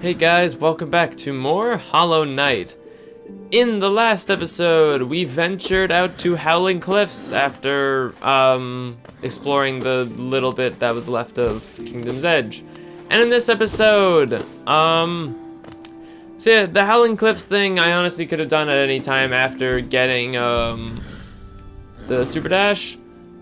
Hey guys, welcome back to more Hollow Knight. In the last episode, we ventured out to Howling Cliffs after exploring the little bit that was left of Kingdom's Edge. And in this episode, so yeah, the Howling Cliffs thing I honestly could have done at any time after getting the Super Dash,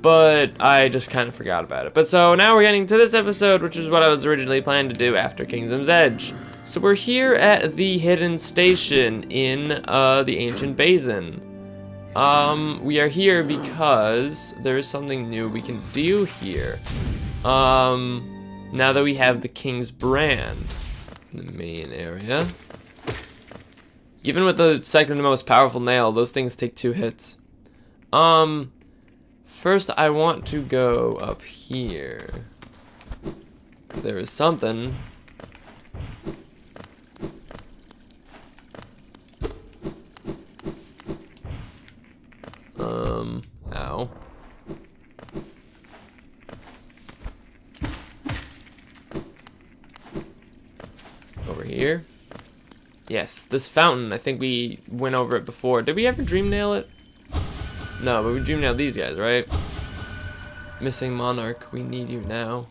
but I just kind of forgot about it. But so now we're getting to this episode, which is what I was originally planning to do after Kingdom's Edge. So we're here at the hidden station in the ancient basin. We are here because there is something new we can do here. Now that we have the King's Brand in the main area. Even with the second most powerful nail, those things take 2 hits. First, I want to go up here. 'Cause there is something. Ow. Over here. Yes, this fountain. I think we went over it before. Did we ever dream nail it? No, but we dream nailed these guys, right? Missing Monarch, we need you now.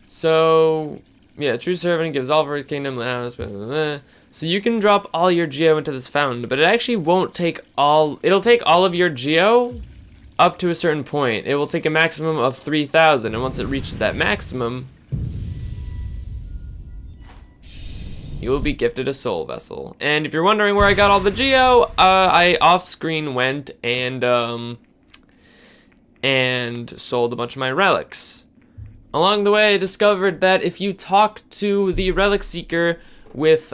So yeah, true servant gives all for his kingdom. So you can drop all your geo into this fountain, but it actually won't take all. It'll take all of your geo up to a certain point. It will take a maximum of 3,000, and once it reaches that maximum, you will be gifted a soul vessel. And if you're wondering where I got all the geo, I off-screen went and sold a bunch of my relics. Along the way, I discovered that if you talk to the relic seeker with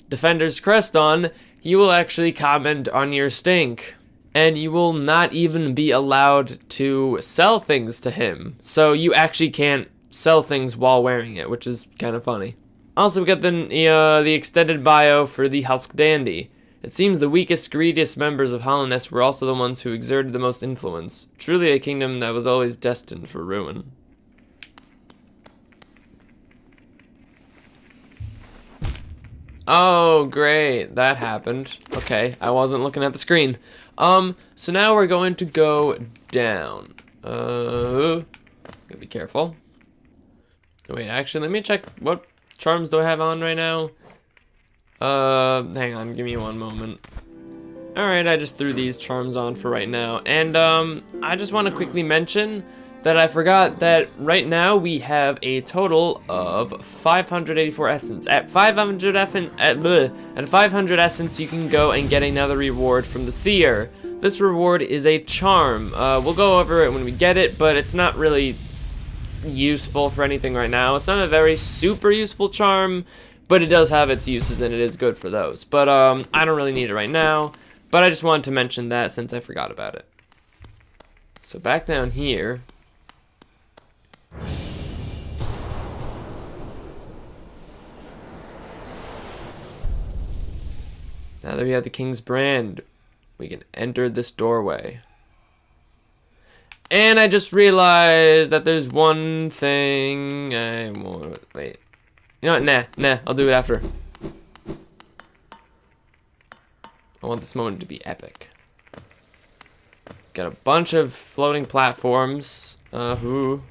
Defender's Crest on, he will actually comment on your stink. And you will not even be allowed to sell things to him. So you actually can't sell things while wearing it, which is kind of funny. Also, we got the extended bio for the Husk Dandy. It seems the weakest, greediest members of Hallownest were also the ones who exerted the most influence. Truly a kingdom that was always destined for ruin. Oh, great. That happened. Okay, I wasn't looking at the screen. So now we're going to go down. Gotta be careful. Wait, actually, let me check what charms do I have on right now? Hang on, give me one moment. Alright, I just threw these charms on for right now. And, I just want to quickly mention that I forgot that right now we have a total of 584 essence. At 500 essence, you can go and get another reward from the Seer. This reward is a charm. We'll go over it when we get it, but it's not really useful for anything right now. It's not a very super useful charm, but it does have its uses and it is good for those. But I don't really need it right now, but I just wanted to mention that since I forgot about it. So back down here. Now that we have the King's Brand, we can enter this doorway. And I just realized that there's one thing I want. Wait. You know what? Nah. I'll do it after. I want this moment to be epic. Got a bunch of floating platforms. Some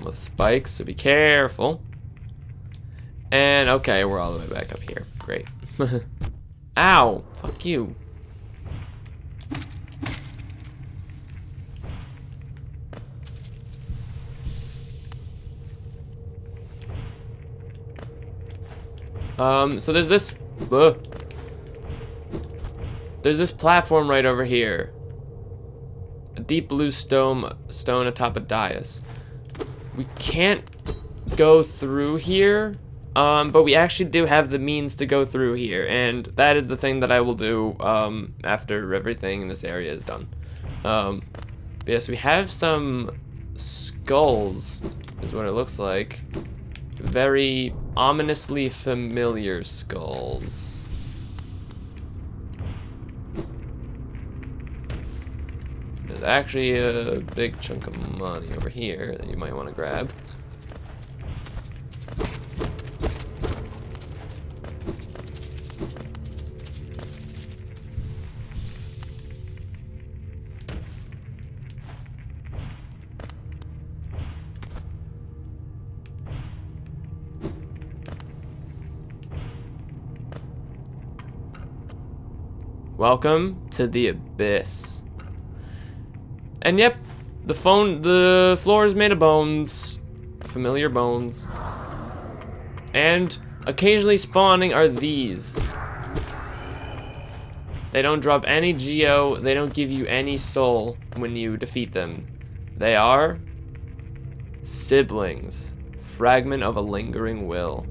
with spikes, so be careful. And okay, we're all the way back up here. Great. Ow! Fuck you. So there's this. There's this platform right over here. A deep blue stone atop a dais. We can't go through here. But we actually do have the means to go through here, and that is the thing that I will do after everything in this area is done. But yes, we have some skulls, is what it looks like. Very ominously familiar skulls. There's actually a big chunk of money over here that you might want to grab. Welcome to the abyss. And yep, the floor is made of bones, familiar bones. And occasionally spawning are these. They don't drop any geo, they don't give you any soul when you defeat them. They are siblings, fragment of a lingering will.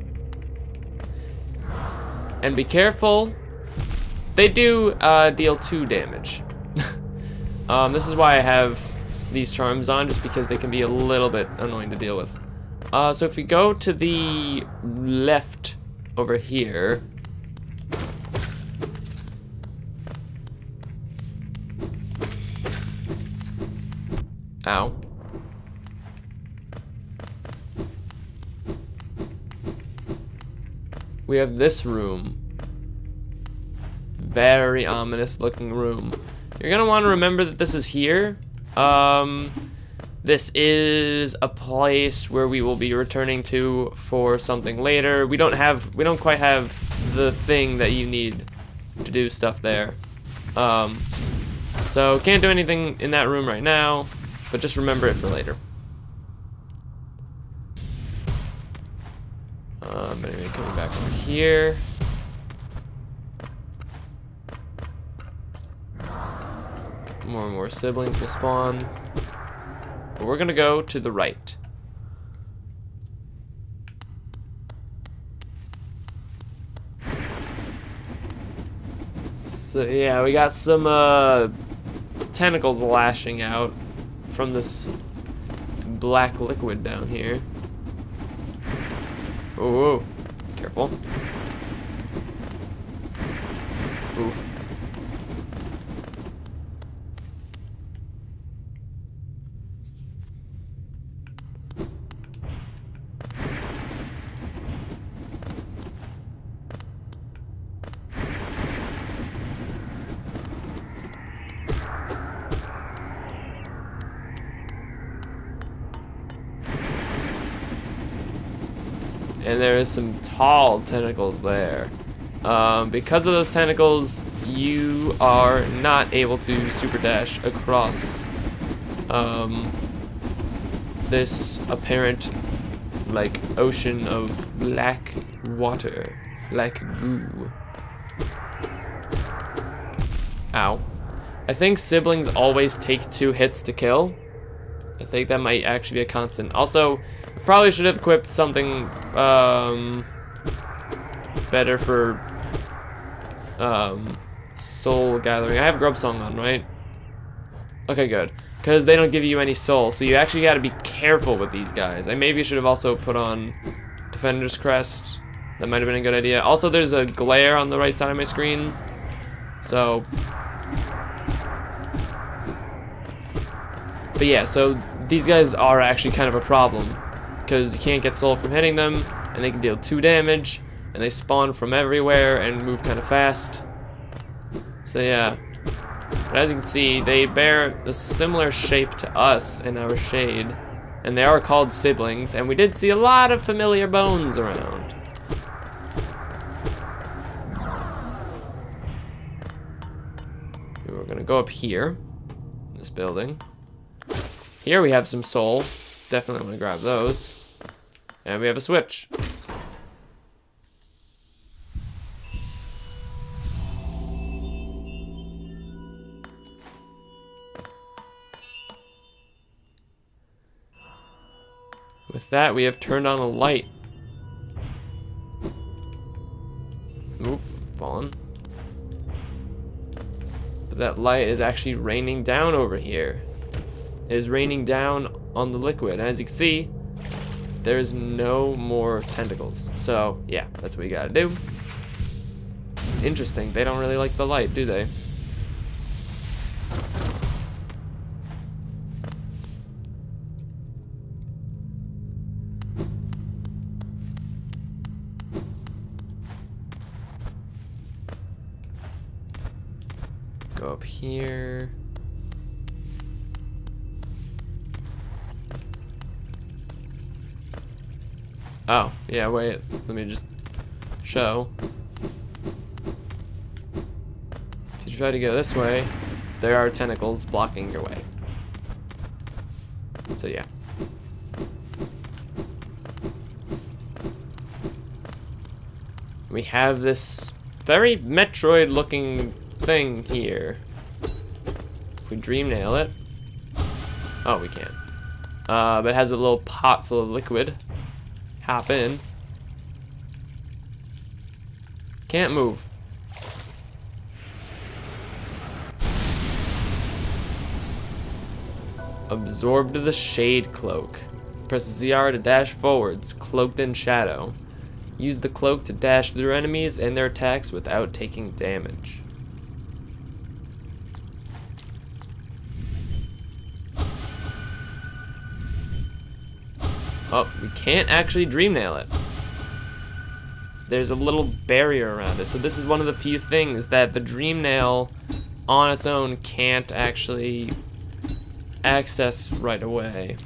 And be careful. They do deal 2 damage. This is why I have these charms on, just because they can be a little bit annoying to deal with. So if we go to the left over here. Ow. We have this room. Very ominous looking room. You're gonna want to remember that this is here. This is a place where we will be returning to for something later. We don't quite have the thing that you need to do stuff there. So can't do anything in that room right now, but just remember it for later. But anyway, coming back over here. More and more siblings will spawn. But we're gonna go to the right. So yeah, we got some tentacles lashing out from this black liquid down here. Oh, careful. Ooh. And there is some tall tentacles there. Because of those tentacles, you are not able to super dash across this apparent like ocean of black water, black goo. Ow. I think siblings always take 2 hits to kill. I think that might actually be a constant. Also, I probably should have equipped something better for soul gathering. I have grub song on, right? Okay, good. Because they don't give you any soul, so you actually got to be careful with these guys. I maybe should have also put on Defender's Crest. That might have been a good idea. Also, there's a glare on the right side of my screen. So... But yeah, so these guys are actually kind of a problem. Because you can't get soul from hitting them, and they can deal 2 damage, and they spawn from everywhere and move kind of fast. So yeah. But as you can see, they bear a similar shape to us in our shade. And they are called siblings, and we did see a lot of familiar bones around. We're gonna go up here, in this building. Here we have some soul. Definitely want to grab those. And we have a switch. With that, we have turned on a light. Oop, fallen. But that light is actually raining down over here. It is raining down on the liquid. As you can see, there's no more tentacles. So, yeah, that's what we gotta do. Interesting. They don't really like the light, do they? Go up here. Oh, yeah, wait. Let me just show. If you try to go this way, there are tentacles blocking your way. So yeah. We have this very Metroid looking thing here. If we dream nail it. Oh, we can't. But it has a little pot full of liquid. Hop in. Can't move. Absorbed the shade cloak. Press ZR to dash forwards, cloaked in shadow. Use the cloak to dash through enemies and their attacks without taking damage. Oh, we can't actually dream nail it. There's a little barrier around it. So this is one of the few things that the dream nail on its own can't actually access right away.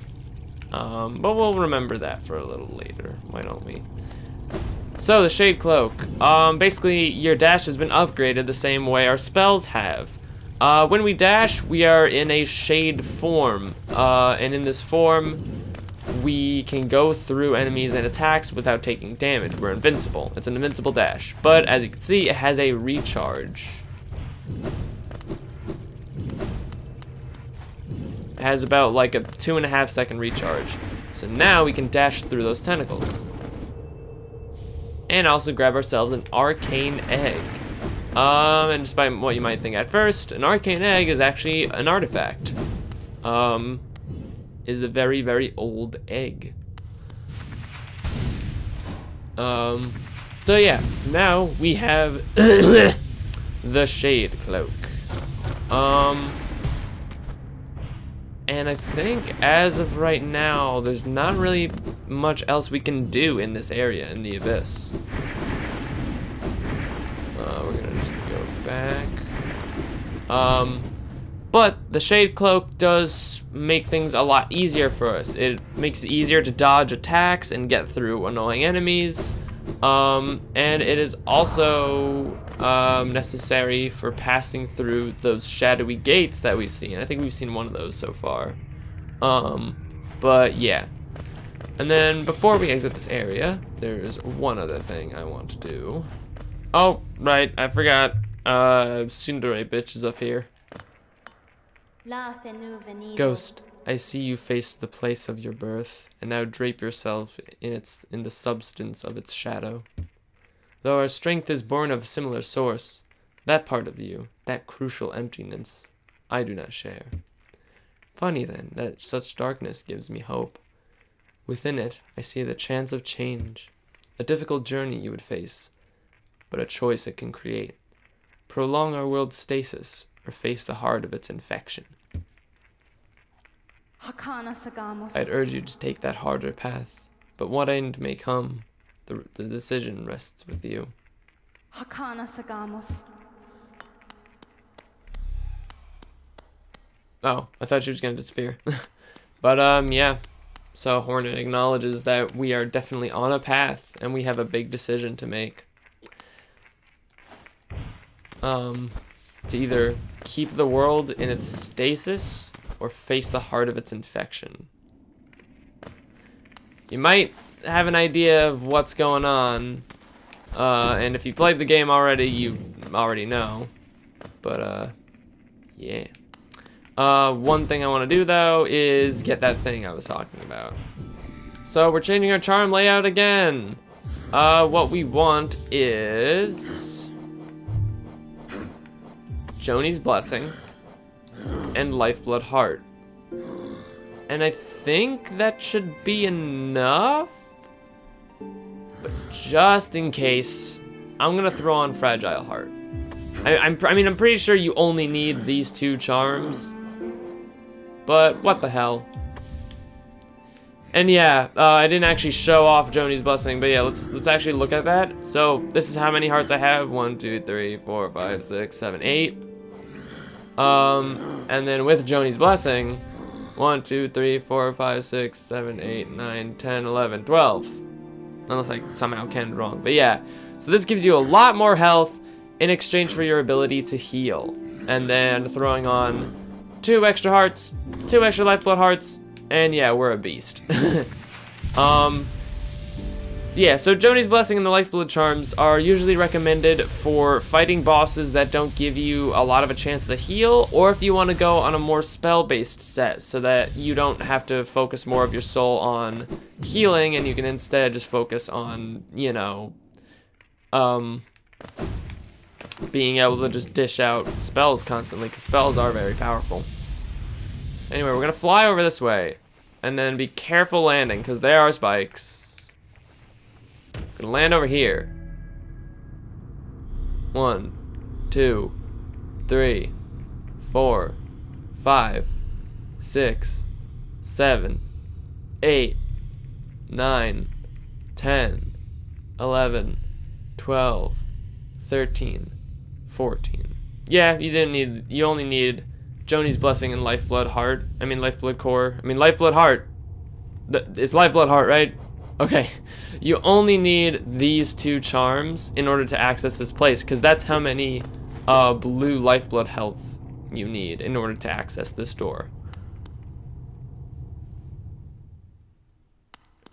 But we'll remember that for a little later. Why don't we? So the Shade Cloak. Basically your dash has been upgraded the same way our spells have. When we dash, we are in a shade form. And in this form, we can go through enemies and attacks without taking damage. We're invincible. It's an invincible dash. But as you can see, it has a recharge. It has about like a 2.5 second recharge. So now we can dash through those tentacles. And also grab ourselves an arcane egg. And despite what you might think at first, an arcane egg is actually an artifact. Is a very, very old egg. So yeah, so now we have the Shade Cloak. And I think as of right now, there's not really much else we can do in this area, in the Abyss. We're gonna just go back. But the Shade Cloak does make things a lot easier for us. It makes it easier to dodge attacks and get through annoying enemies. And it is also necessary for passing through those shadowy gates that we've seen. I think we've seen one of those so far. But yeah. And then before we exit this area, there's one other thing I want to do. Oh, right, I forgot. Tsundere bitch is up here. Ghost, I see you faced the place of your birth, and now drape yourself in the substance of its shadow. Though our strength is born of a similar source, that part of you, that crucial emptiness, I do not share. Funny then, that such darkness gives me hope. Within it, I see the chance of change, a difficult journey you would face, but a choice it can create. Prolong our world's stasis, or face the heart of its infection. I'd urge you to take that harder path, but what end may come, the decision rests with you. Oh, I thought she was gonna disappear. But yeah. So Hornet acknowledges that we are definitely on a path, and we have a big decision to make. To either keep the world in its stasis or face the heart of its infection. You might have an idea of what's going on, and if you played the game already, you already know. But yeah. One thing I want to do though is get that thing I was talking about. So we're changing our charm layout again. What we want is Joni's Blessing and Lifeblood Heart. And I think that should be enough. But just in case, I'm gonna throw on Fragile Heart. I'm pretty sure you only need these two charms. But what the hell? And yeah, I didn't actually show off Joni's Blessing, but yeah, let's actually look at that. So this is how many hearts I have: 1, 2, 3, 4, 5, 6, 7, 8. And then with Joni's blessing, 1, 2, 3, 4, 5, 6, 7, 8, 9, 10, 11, 12. Unless I somehow counted wrong. But yeah, so this gives you a lot more health in exchange for your ability to heal. And then throwing on 2 extra hearts, 2 extra lifeblood hearts, and yeah, we're a beast. Yeah, so Joni's Blessing and the Lifeblood Charms are usually recommended for fighting bosses that don't give you a lot of a chance to heal, or if you want to go on a more spell-based set so that you don't have to focus more of your soul on healing and you can instead just focus on, you know, being able to just dish out spells constantly, because spells are very powerful. Anyway, we're going to fly over this way, and then be careful landing, because there are spikes. Gonna land over here. 1, 2, 3, 4, 5, 6, 7, 8, 9, 10, 11, 12, 13, 14. Yeah, you only need Joni's Blessing and Lifeblood Heart. I mean Lifeblood Core. I mean Lifeblood Heart. It's Lifeblood Heart, right? Okay. You only need these 2 charms in order to access this place, because that's how many blue lifeblood health you need in order to access this door.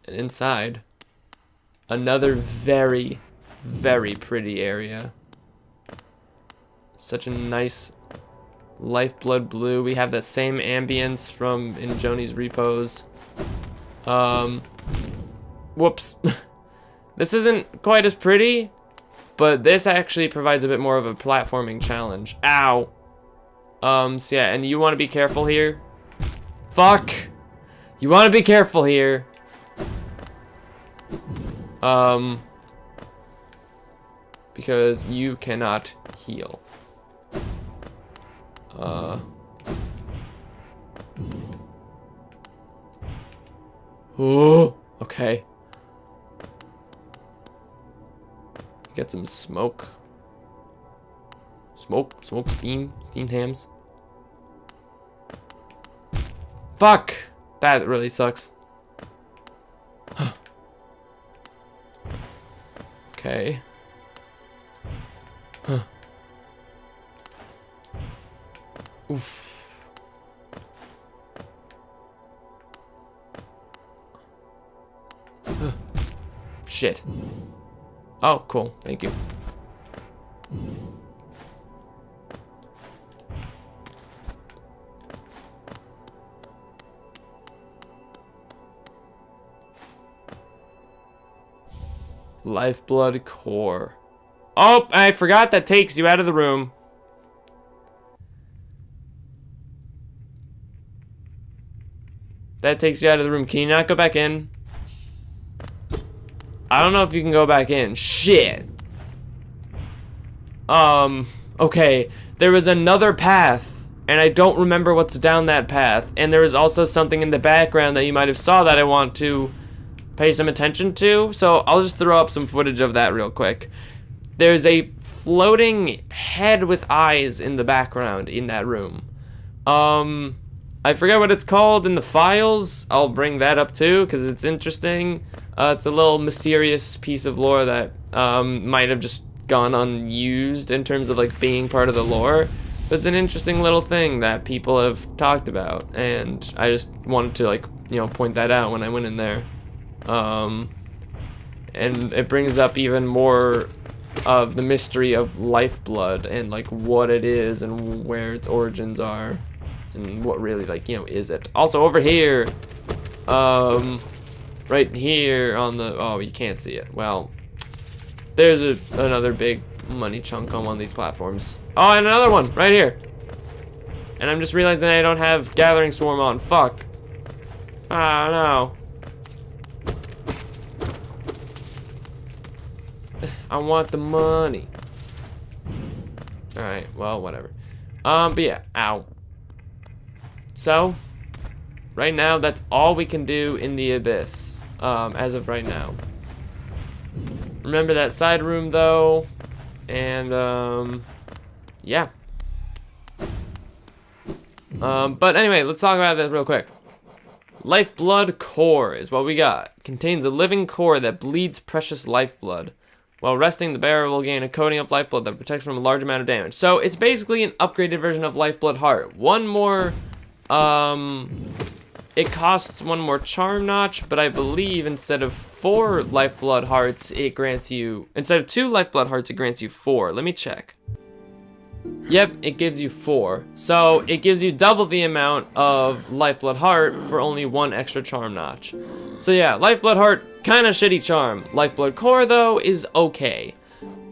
And inside, another very, very pretty area. Such a nice lifeblood blue. We have that same ambience from in Joni's Repos. Whoops. This isn't quite as pretty, but this actually provides a bit more of a platforming challenge. Ow. So yeah, and you want to be careful here. Fuck. You want to be careful here. Because you cannot heal. Oh, okay. Get some smoke. Steamed hams. Fuck! That really sucks. Okay. Oof. Shit. Oh, cool. Thank you. Lifeblood Core. Oh, I forgot that takes you out of the room. That takes you out of the room. Can you not go back in? I don't know if you can go back in. Shit. Okay. There was another path, and I don't remember what's down that path. And there was also something in the background that you might have saw that I want to pay some attention to. So I'll just throw up some footage of that real quick. There's a floating head with eyes in the background in that room. I forget what it's called in the files. I'll bring that up too, because it's interesting. It's a little mysterious piece of lore that might have just gone unused in terms of like being part of the lore. But it's an interesting little thing that people have talked about, and I just wanted to like, you know, point that out when I went in there. And it brings up even more of the mystery of Lifeblood and like what it is and where its origins are. And what really, like, you know, is it? Also over here, right here on the, oh, you can't see it. Well, there's another big money chunk on one of these platforms. Oh, and another one right here. And I'm just realizing I don't have Gathering Swarm on. Fuck. Ah, no. I want the money. Alright, well, whatever. But yeah, ow. So, right now, that's all we can do in the Abyss, as of right now. Remember that side room, though, and, yeah. But anyway, let's talk about this real quick. Lifeblood core is what we got. Contains a living core that bleeds precious lifeblood. While resting, the bearer will gain a coating of lifeblood that protects from a large amount of damage. So it's basically an upgraded version of Lifeblood Heart. One more, it costs one more charm notch, but I believe instead of 4 Lifeblood Hearts, it grants you, instead of 2 Lifeblood Hearts, it grants you 4. Let me check. Yep, it gives you 4. So it gives you double the amount of Lifeblood Heart for only 1 extra charm notch. So yeah, Lifeblood Heart, kind of shitty charm. Lifeblood Core, though, is okay.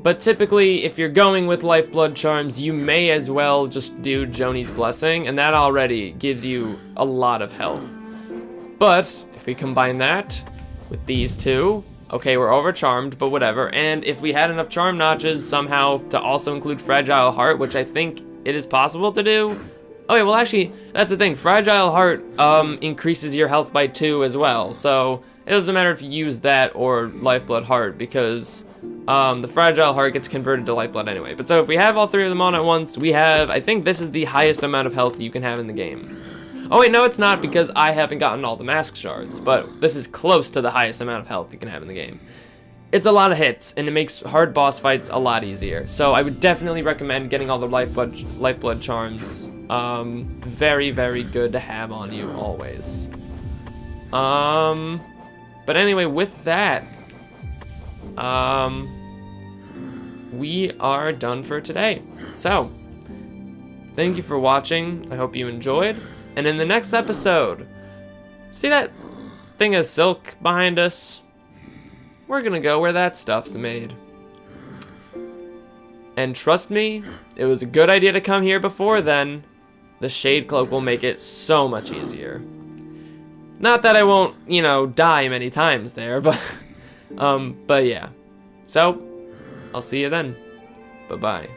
But typically, if you're going with Lifeblood charms, you may as well just do Joni's Blessing, and that already gives you a lot of health. But if we combine that with these two, okay, we're overcharmed, but whatever. And if we had enough charm notches somehow to also include Fragile Heart, which I think it is possible to do. Okay, well actually, that's the thing. Fragile Heart increases your health by 2 as well. So it doesn't matter if you use that or Lifeblood Heart, because the Fragile Heart gets converted to Lifeblood anyway. But so if we have all 3 of them on at once, we have, I think this is the highest amount of health you can have in the game. Oh wait, no it's not, because I haven't gotten all the mask shards, but this is close to the highest amount of health you can have in the game. It's a lot of hits, and it makes hard boss fights a lot easier, so I would definitely recommend getting all the Lifeblood charms. Very, very good to have on you always. But anyway, with that, we are done for today. So, thank you for watching, I hope you enjoyed. And in the next episode, see that thing of silk behind us? We're gonna go where that stuff's made. And trust me, it was a good idea to come here before then. The Shade Cloak will make it so much easier. Not that I won't, you know, die many times there, but yeah. So, I'll see you then. Bye-bye.